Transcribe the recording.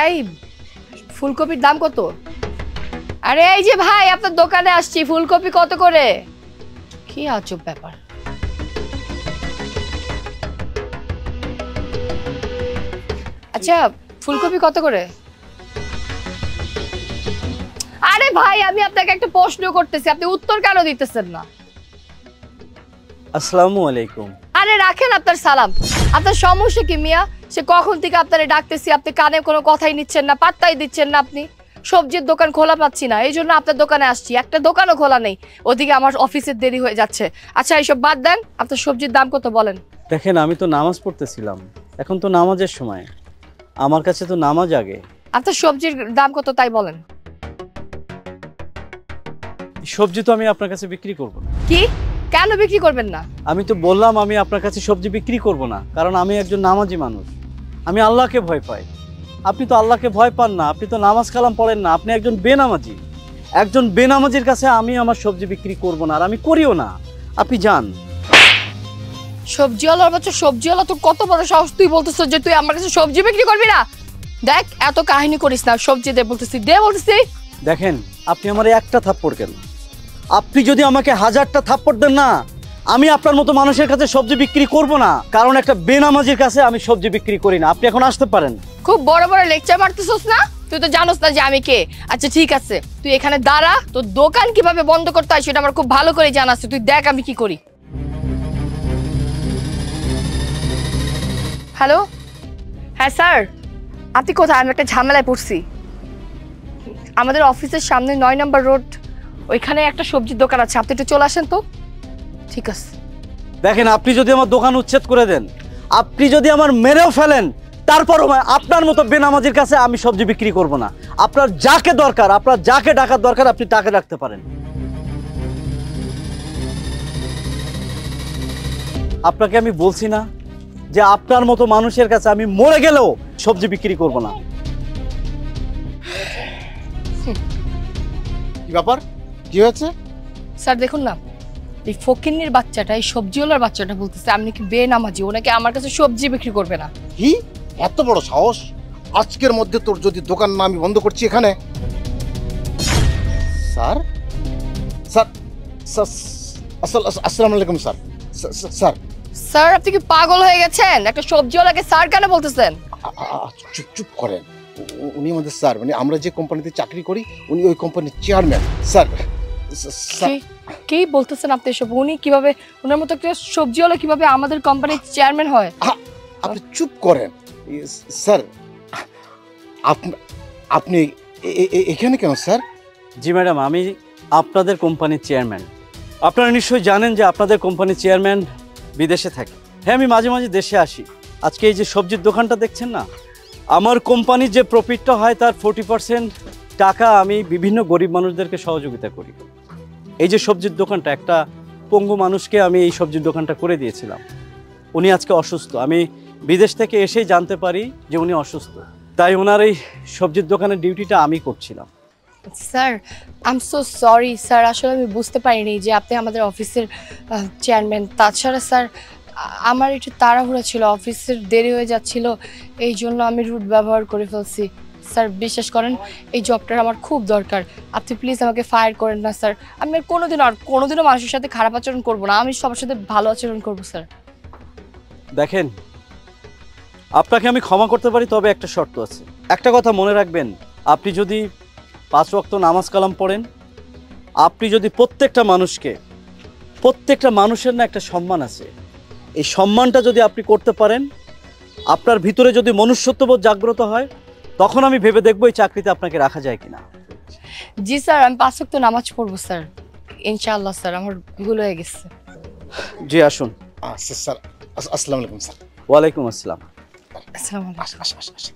এই ফুলকপির দাম কত? আরে এই যে ভাই আপনার দোকানে আসছি, ফুলকপি কত করে? কি আজব ব্যাপার। আচ্ছা ফুলকপি কত করে? আরে ভাই আমি আপনাকে একটা প্রশ্ন করতেছি, আপনি উত্তর কেন দিতেছেন না? আসসালামু আলাইকুম। আরে রাখেন আপনার সালাম। আপনার সমস্যা কি মিয়া? সে কখন থেকে আপনারে ডাকতেছি, আপনি কানে কোনো কথাই নিচ্ছেন না, পাত্তাই দিচ্ছেন না। আপনি সবজির দোকান খোলা পাচ্ছি না, এই জন্য আপনার দোকানে আসছি। একটা দোকানও খোলা নেই, ওদিকে আমার অফিসের দেরি হয়ে যাচ্ছে। আচ্ছা এইসব বাদ দেন, আপনার সবজির দাম কত বলেন? দেখেন আমি তো নামাজ পড়তেছিলাম, এখন তো নামাজের সময়, আমার কাছে তো নামাজ আগে। আপনার সবজির দাম কত তাই বলেন। সবজি তো আমি আপনার কাছে বিক্রি করব না। কি? কেন বিক্রি করবেন না? আমি তো বললাম আমি আপনার কাছে সবজি বিক্রি করব না, কারণ আমি একজন নামাজি মানুষ, আমি আল্লাহকে ভয় পাই। আপনি তো আল্লাহকে ভয় পান না, আপনি তো নামাজ কালাম পড়েন না, আপনি একজন বেনামাজি। একজন বেনামাজির কাছে আমি আমার সবজি বিক্রি করব না, আর আমি করিও না। আপনি যান। সবজিওয়ালার বাচ্চা, সবজিওয়ালা তো কত বড় সাহস, তুই বলতেছ যে তুই আমার কাছে সবজি বিক্রি করবি না? দেখ এত কাহিনী করিস না, সবজি দে বলতেছি, দে বলতেছি। দেখেন আপনি আমার একটা থাপ্পড় কেন, আপনি যদি আমাকে 1000টা থাপ্পড় দেন না, আমি আপনার মতো মানুষের কাছে সবজি বিক্রি করব না, কারণ একটা বেনামাজির কাছে আমি সবজি বিক্রি করি না। আপনি এখন আসতে পারেন। খুব বড় বড় লেকচার মারতেছস না? তুই তো জানোস না যে আমি কে। আচ্ছা ঠিক আছে, তুই এখানে দাঁড়া, তোর দোকান কিভাবে বন্ধ করতে হয় সেটা আমার খুব ভালো করে জানা আছে, তুই দেখ আমি কি করি। হ্যালো, হ্যাঁ স্যার, আপনি কোথায়? আমি একটা ঝামেলায় পড়ছি। আমাদের অফিসের সামনে 9 নম্বর রোড, ওইখানে একটা সবজির দোকান আছে, আপনি একটু চলে আসেন তো। ঠিক আছে। দেখেন আপনি যদি আমার দোকান উচ্ছেদ করে দেন, আপনি যদি আমার মেরেও ফেলেন, তারপরও আপনার মতো বেনামাজির কাছে আমি সবজি বিক্রি করব না। আপনার যাকে দরকার, আপনার যাকে ডাকার দরকার, আপনি তাকে ডাকতে পারেন। আপনাকে আমি বলছি না যে আপনার মতো মানুষের কাছে আমি মরে গেলেও সবজি বিক্রি করব না। কি ব্যাপার, কি হয়েছে? স্যার দেখুন না, এই ফকিন্নির বাচ্চাটা, এই সবজিওয়ালার বাচ্চাটা বলতেছে আমি নাকি বেনামাজি, ও নাকি আমার কাছে সবজি বিক্রি করবে না। কি এত বড় সাহস! আজকের মধ্যে তোর যদি দোকান না আমি বন্ধ করছি এখানে। স্যার স্যার আসসালামু আলাইকুম স্যার। স্যার স্যার আপনি কি পাগল হয়ে গেছেন? একটা সবজিওয়ালাকে স্যার কেন বলতেছেন? চুপ চুপ করেন। উনি আমাদের স্যার, মানে আমরা যে কোম্পানিতে চাকরি করি উনি ওই কোম্পানির চেয়ারম্যান স্যার। কি বলতেছেন আপনি এসব? উনি কিভাবে, ওনার মতো একটা সবজিওয়ালা কিভাবে আমাদের কোম্পানির চেয়ারম্যান হয়? আপনি চুপ করেন স্যার। আপনি এখানে কেন স্যার? জি ম্যাডাম, আমি আপনাদের কোম্পানির চেয়ারম্যান। আপনারা নিশ্চয়ই জানেন যে আপনাদের কোম্পানির চেয়ারম্যান বিদেশে থাকে। হ্যাঁ, আমি মাঝে মাঝে দেশে আসি। আজকে এই যে সবজির দোকানটা দেখছেন না, আমার কোম্পানির যে প্রফিটটা হয় তার 40% টাকা আমি বিভিন্ন গরিব মানুষদেরকে সহযোগিতা করি। এই যে সবজির দোকানটা, একটা পঙ্গু মানুষকে আমি এই সবজির দোকানটা করে দিয়েছিলাম। উনি আজকে অসুস্থ, আমি বিদেশ থেকে এসেই জানতে পারি যে উনি অসুস্থ, তাই ওনার এই সবজির দোকানের ডিউটিটা আমি করছিলাম। Sir I am so sorry sir, আসলে আমি বুঝতে পারিনি যে আপনি আমাদের অফিসের চেয়ারম্যান। তাছাড়া স্যার আমার একটু তাড়াহুড়া ছিল, অফিসের দেরি হয়ে যাচ্ছিল, এই জন্য আমি রুট ব্যবহার করে ফেলছি। স্যার বিশ্বাস করেন এই জবটার আমার খুব দরকার, আপনি প্লিজ আমাকে ফায়ার করেন না স্যার। আমি আর কোনোদিনও মানুষের সাথে খারাপ আচরণ করব না, আমি সবার সাথে ভালো আচরণ করব স্যার। দেখেন, আপনাকে আমি ক্ষমা করতে পারি, তবে একটা শর্ত আছে। একটা কথা মনে রাখবেন, আপনি যদি 5 ওয়াক্ত নামাজ কালাম পড়েন, আপনি যদি প্রত্যেকটা মানুষের না একটা সম্মান আছে, এই সম্মানটা যদি আপনি করতে পারেন, আপনার ভিতরে যদি মনুষ্যত্ববোধ জাগ্রত হয়, তখন আমি ভেবে দেখবো এই চাকরিতে আপনাকে রাখা যায় কিনা। জি স্যার, আমি 5 ওয়াক্ত নামাজ পড়বো স্যার, ইনশাআল্লাহ স্যার, আমার ভুল হয়ে গেছে। জি আসুন। স্যার আসসালামু আলাইকুম স্যার। ওয়ালাইকুম আসসালাম। আসসালামু আলাইকুম। আসুন।